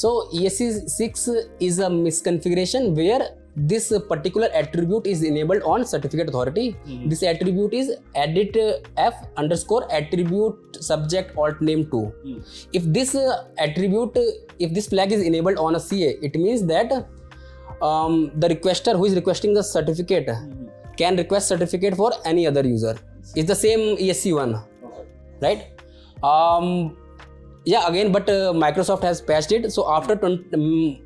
So ESC6 is a misconfiguration where this particular attribute is enabled on certificate authority. This attribute is edit f underscore attribute subject alt name 2. If this attribute, if this flag is enabled on a CA, it means that the requester who is requesting the certificate can request certificate for any other user. It's the same ESC1, right? Yeah, again, but Microsoft has patched it. So after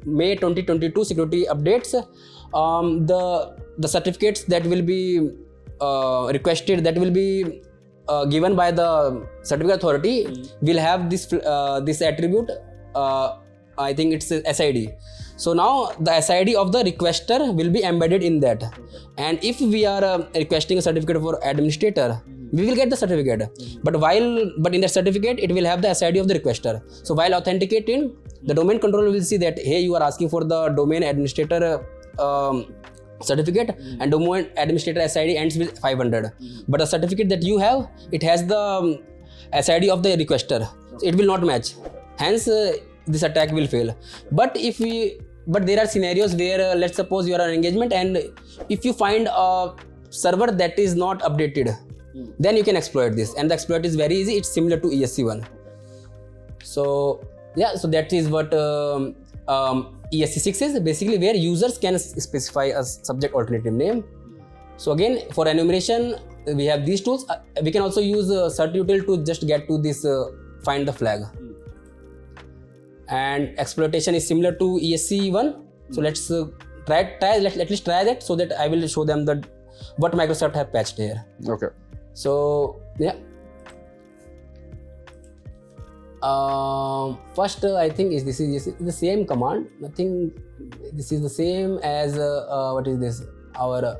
May 2022 security updates, the certificates that will be requested, that will be given by the certificate authority, will have this this attribute. I think it's SID. So now the SID of the requester will be embedded in that. And if we are requesting a certificate for administrator, we will get the certificate. But in the certificate, it will have the SID of the requester. So while authenticating, the domain controller will see that, hey, you are asking for the domain administrator certificate, and domain administrator SID ends with 500. But the certificate that you have, it has the SID of the requester. So it will not match. Hence, this attack will fail. But there are scenarios where let's suppose you are on engagement, and if you find a server that is not updated, then you can exploit this, and the exploit is very easy. It's similar to ESC1. So yeah, so that is what ESC6 is basically, where users can specify a subject alternative name. So again, for enumeration, we have these tools. We can also use certutil to just get to this find the flag. And exploitation is similar to ESC1. So let's at least try that, so that I will show them what Microsoft have patched here. Okay. So yeah. First, I think this is the same command. Nothing. This is the same as what is this? Our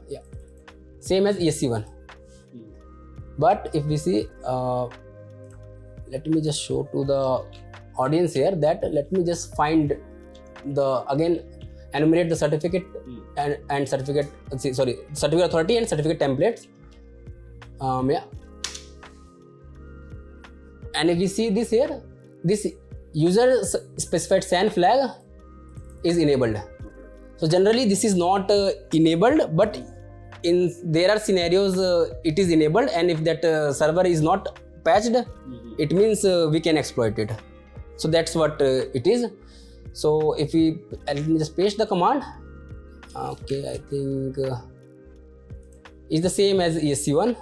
yeah, same as ESC1. But if we see, let me just show to the audience here that let me just find again enumerate the certificate and certificate. Sorry, certificate authority and certificate templates. Yeah. And if we see this here, this user specified SAN flag is enabled. So generally this is not enabled, but there are scenarios it is enabled, and if that server is not patched, it means we can exploit it. So that's what it is. So if let me just paste the command. Okay, I think it's the same as ESC1.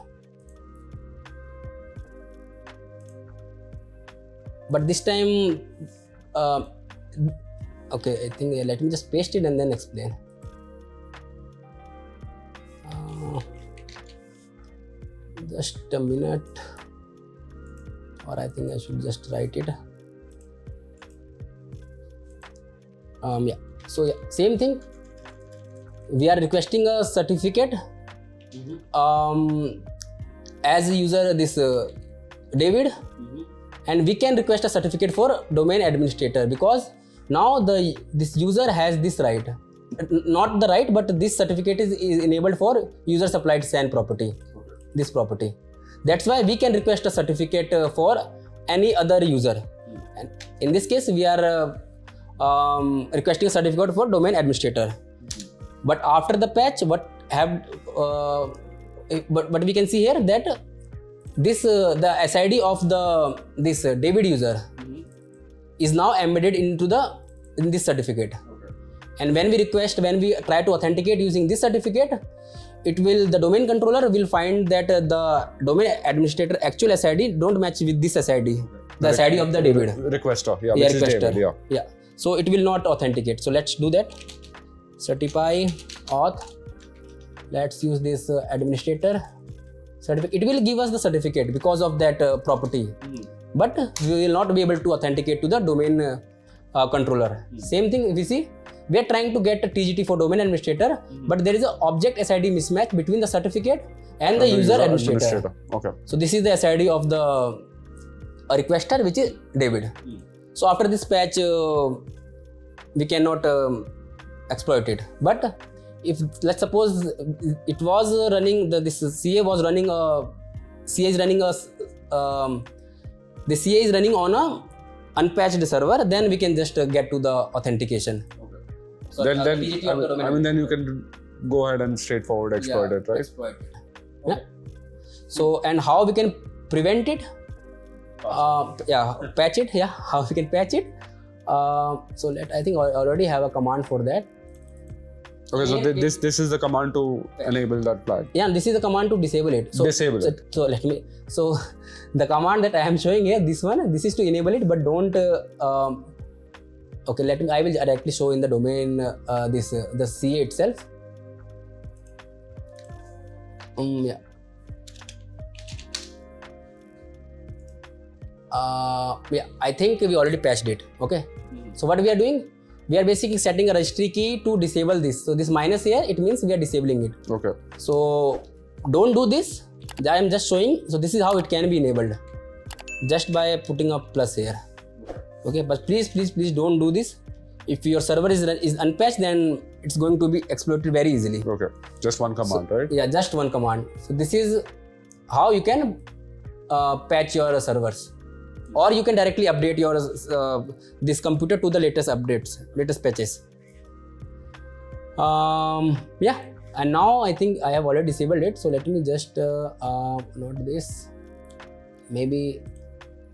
But this time, okay, I think let me just paste it and then explain. Just a minute, or I think I should just write it. Yeah. So yeah, same thing. We are requesting a certificate. As a user, this David. And we can request a certificate for domain administrator, because now this user has this right. Not the right, but this certificate is enabled for user supplied SAN property. This property. That's why we can request a certificate for any other user. And in this case, we are requesting a certificate for domain administrator. But after the patch, but we can see here that this the SID of this David user is now embedded in this certificate. Okay. And when we try to authenticate using this certificate, the domain controller will find that the domain administrator actual SID don't match with this SID, the SID of the David. Requester, yeah, which is requester. David, yeah. So it will not authenticate. So let's do that. Certify auth. Let's use this administrator certificate. It will give us the certificate because of that property, but we will not be able to authenticate to the domain controller. Same thing, we see, we are trying to get a TGT for domain administrator, but there is an object SID mismatch between the certificate and the user administrator. Okay. So this is the SID of the requester, which is David. So after this patch, we cannot exploit it. But if let's suppose it was running, this CA was running the CA is running on unpatched server, then we can just get to the authentication. Okay. So Then PGP of the domain. I mean, then you can go ahead and straightforward exploit it, right? Exploit it. Yeah. So, and how we can prevent it? Patch it. Yeah, how we can patch it? So I think I already have a command for that. Okay, so this is the command to enable that flag. Yeah, this is the command to disable it. So, Disable it. So let me. So the command that I am showing here, this one, this is to enable it, but don't. Okay, let me. I will directly show in the domain the CA itself. Yeah. I think we already patched it. Okay. So what we are doing? We are basically setting a registry key to disable this. So this minus here, it means we are disabling it. Okay. So don't do this. I am just showing. So this is how it can be enabled, just by putting a plus here. Okay, but please don't do this. If your server is unpatched, then it's going to be exploited very easily. Okay, just one command, right? Yeah, just one command. So this is how you can patch your servers, or you can directly update your this computer to the latest updates, latest patches. Yeah, and now I think I have already disabled it. So let me just not this. Maybe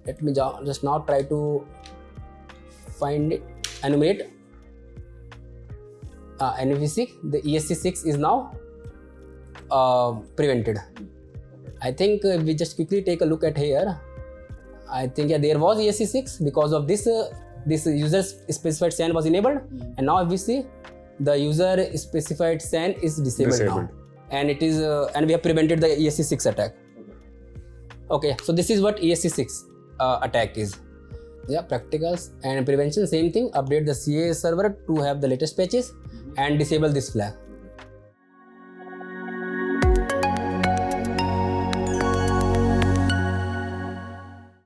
let me just now try to find it, enumerate. NVC, the ESC6 is now prevented. I think we just quickly take a look at here. I think there was ESC6 because of this. This user specified SAN was enabled, and now if we see the user specified SAN is disabled now, and it is and we have prevented the ESC6 attack. Okay, so this is what ESC6 attack is. Yeah, practicals and prevention, same thing. Update the CA server to have the latest patches and disable this flag.